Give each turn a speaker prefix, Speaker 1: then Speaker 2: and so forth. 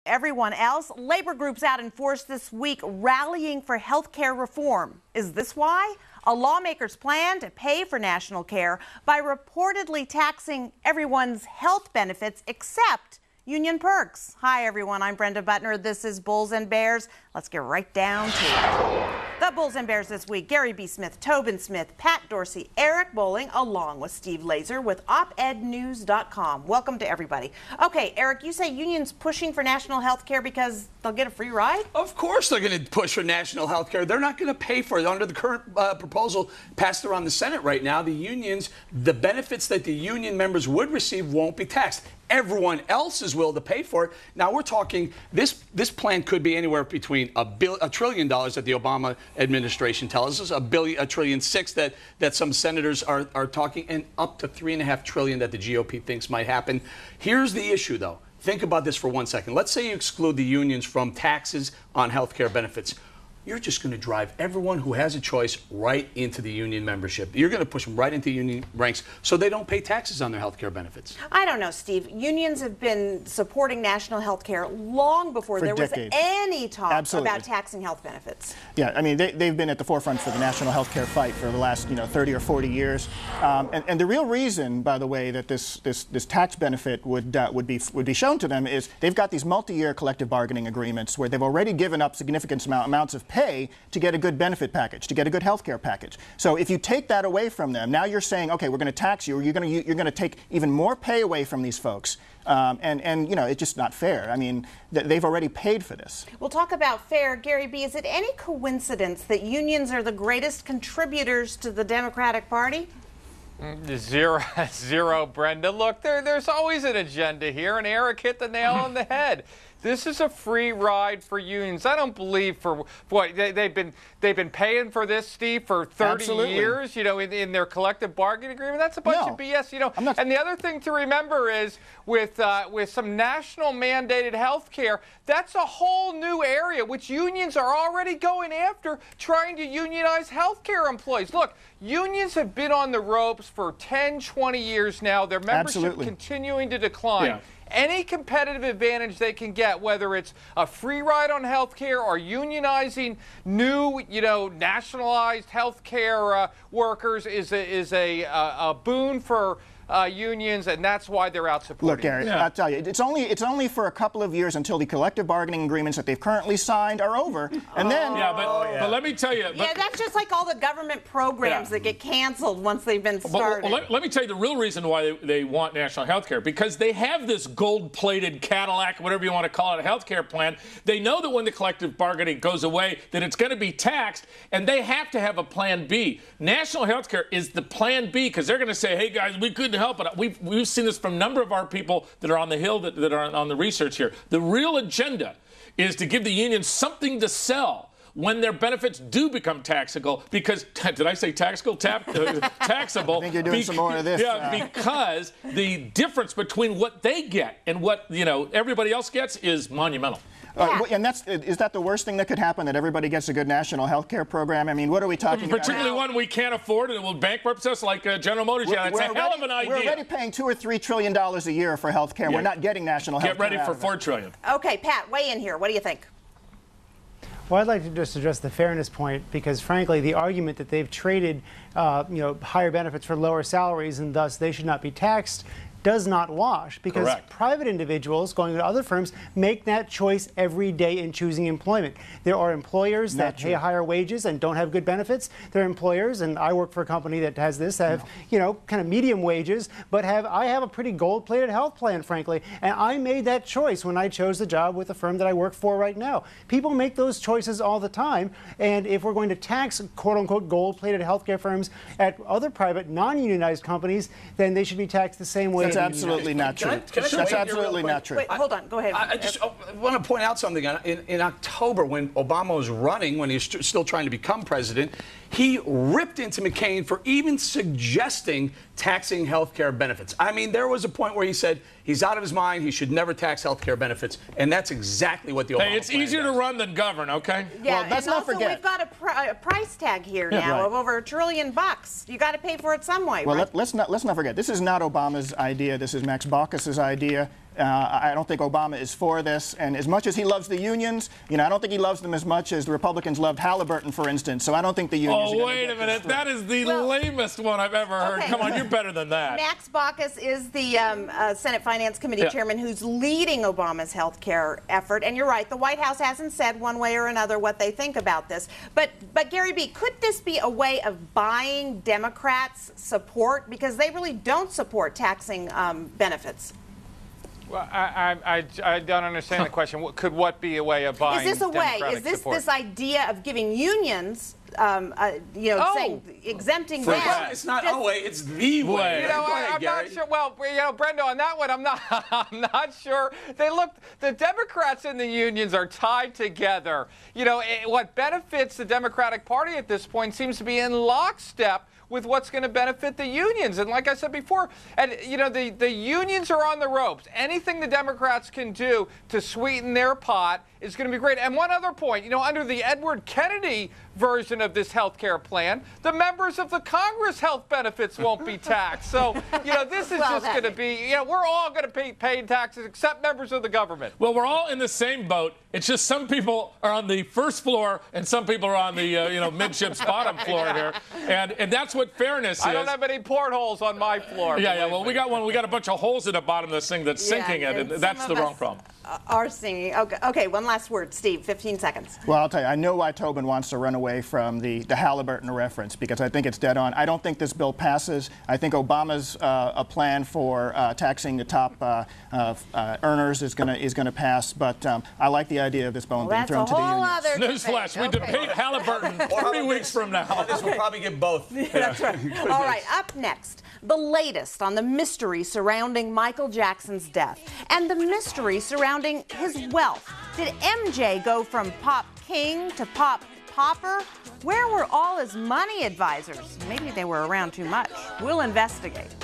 Speaker 1: everyone else. Labor groups out in force this week rallying for health care reform. Is this why? A lawmaker's plan to pay for national care by reportedly taxing everyone's health benefits except union perks. Hi, everyone. I'm Brenda Butner. This is Bulls and Bears. Let's get right down to it. The Bulls and Bears this week: Gary B. Smith, Tobin Smith, Pat Dorsey, Eric Bolling, along with Steve Laser with OpEdNews.com. Welcome to everybody. Okay, Eric, you say unions pushing for national health care because they'll get a free ride?
Speaker 2: Of course they're going to push for national health care. They're not going to pay for it. Under the current proposal passed around the Senate right now, the unions, the benefits that the union members would receive won't be taxed. Everyone else is willing to pay for it. Now we're talking, this plan could be anywhere between $1 trillion that the Obama administration tells us, $1.6 trillion that some senators are talking, and up to $3.5 trillion that the GOP thinks might happen. Here's the issue, though. Think about this for 1 second. Let's say you exclude the unions from taxes on health care benefits. You're just going to drive everyone who has a choice right into the union membership. You're going to push them right into union ranks so they don't pay taxes on their health care benefits.
Speaker 1: I don't know, Steve. Unions have been supporting national health care long before there was any talk about taxing health benefits.
Speaker 3: Yeah, I mean, they've been at the forefront for the national health care fight for the last 30 or 40 years. And the real reason, by the way, that this tax benefit would be shown to them is they've got these multi-year collective bargaining agreements where they've already given up significant amounts of pay to get a good benefit package, to get a good health care package. So if you take that away from them, now you're saying, okay, we're going to tax you, or you're going to take even more pay away from these folks. And it's just not fair. I mean, they've already paid for this.
Speaker 1: We'll talk about fair. Gary B., is it any coincidence that unions are the greatest contributors to the Democratic Party?
Speaker 4: Zero, Brenda. Look, there's always an agenda here, and Eric hit the nail on the head. This is a free ride for unions. I don't believe for what they've been paying for this, Steve, for 30 years. In their collective bargaining agreement. That's a bunch of BS. And the other thing to remember is with some national mandated health care, that's a whole new area which unions are already going after, trying to unionize health care employees. Look, unions have been on the ropes for 10, 20 years now. Their membership continuing to decline. Yeah. Any competitive advantage they can get, whether it's a free ride on health care or unionizing new, nationalized health care workers, is a boon for unions, and that's why they're out supporting.
Speaker 3: Look, Gary, I'll tell you, it's only for a couple of years until the collective bargaining agreements that they've currently signed are over, and then.
Speaker 5: But let me tell you.
Speaker 1: That's just like all the government programs that get canceled once they've been started.
Speaker 5: Let me tell you the real reason why they want national health care, because they have this gold-plated Cadillac, whatever you want to call it, health care plan. They know that when the collective bargaining goes away, that it's going to be taxed, and they have to have a plan B. National health care is the plan B, because they're going to say, hey, guys, we couldn't help it. We've seen this from a number of our people that are on the Hill that are on the research here. The real agenda is to give the unions something to sell when their benefits do become taxable, because, did I say taxable? Taxable.
Speaker 3: I think you're doing some more of this.
Speaker 5: Yeah, because the difference between what they get and what everybody else gets is monumental.
Speaker 3: And is that the worst thing that could happen, that everybody gets a good national health care program? I mean, what are we talking about?
Speaker 5: Particularly one we can't afford and it will bankrupt us like General Motors. It's a hell of an idea.
Speaker 3: We're already paying $2 or $3 trillion a year for health care. Yeah. We're not getting national health care.
Speaker 5: Get ready for $4 trillion.
Speaker 1: Okay, Pat, weigh in here. What do you think?
Speaker 6: Well, I'd like to just address the fairness point, because, frankly, the argument that they've traded, higher benefits for lower salaries and thus they should not be taxed does not wash, because private individuals going to other firms make that choice every day in choosing employment. There are employers that pay higher wages and don't have good benefits. There are employers, and I work for a company that has this, that have, kind of medium wages, but I have a pretty gold-plated health plan, frankly, and I made that choice when I chose the job with the firm that I work for right now. People make those choices all the time, and if we're going to tax quote-unquote gold-plated healthcare firms at other private non-unionized companies, then they should be taxed the same way.
Speaker 3: That's absolutely not true. That's absolutely not true.
Speaker 1: Wait, hold on. Go ahead.
Speaker 2: I just want to point out something. In October, when Obama was running, when he was still trying to become president, he ripped into McCain for even suggesting taxing health care benefits. I mean, there was a point where he said he's out of his mind, he should never tax health care benefits, and that's exactly what the Obama
Speaker 5: it's easier to run than govern, okay?
Speaker 1: Yeah,
Speaker 3: well, let's not forget.
Speaker 1: We've got a price tag here now of over $1 trillion. You got to pay for it some way,
Speaker 3: well, let's not forget, this is not Obama's idea. This is Max Baucus's idea. I don't think Obama is for this. And as much as he loves the unions, I don't think he loves them as much as the Republicans loved Halliburton, for instance. So I don't think the unions.
Speaker 5: Oh, wait a minute. That is the lamest one I've ever heard.
Speaker 1: Okay.
Speaker 5: Come on, you're better than that.
Speaker 1: Max Baucus is the Senate Finance Committee chairman who's leading Obama's health care effort. And you're right, the White House hasn't said one way or another what they think about this. But Gary B., could this be a way of buying Democrats' support? Because they really don't support taxing benefits.
Speaker 4: Well, I don't understand the question. Could what be a way of buying
Speaker 1: Is this a way?
Speaker 4: Democratic
Speaker 1: Is this
Speaker 4: support?
Speaker 1: this idea of giving unions, saying exempting them?
Speaker 2: It's not a way; it's the way.
Speaker 4: I'm not sure. Well, Brenda, on that one, I'm not sure. The Democrats and the unions are tied together. What benefits the Democratic Party at this point seems to be in lockstep with what's going to benefit the unions. And like I said before, and the unions are on the ropes. Anything the Democrats can do to sweeten their pot is going to be great. And one other point, under the Edward Kennedy version of this health care plan, the members of the Congress health benefits won't be taxed. So, this is just going to be, we're all going to be paying taxes except members of the government.
Speaker 5: Well, we're all in the same boat. It's just some people are on the first floor and some people are on the, midships bottom floor here. And that's what fairness is.
Speaker 4: I don't have any portholes on my floor.
Speaker 5: Yeah. Well, we got one. We got a bunch of holes in the bottom of this thing that's sinking it. And that's the wrong problem.
Speaker 1: Are singing. Okay, one last word. Steve, 15 seconds.
Speaker 3: Well, I'll tell you, I know why Tobin wants to run away from the Halliburton reference, because I think it's dead on. I don't think this bill passes. I think Obama's a plan for taxing the top earners is going to pass, but I like the idea of this bone being thrown to the unions.
Speaker 5: Newsflash, we debate Halliburton 3 weeks from now.
Speaker 2: We'll probably get both.
Speaker 1: That's right. All right, up next, the latest on the mystery surrounding Michael Jackson's death and the mystery surrounding his wealth. Did MJ go from pop king to pop pauper? Where were all his money advisors? Maybe they were around too much. We'll investigate.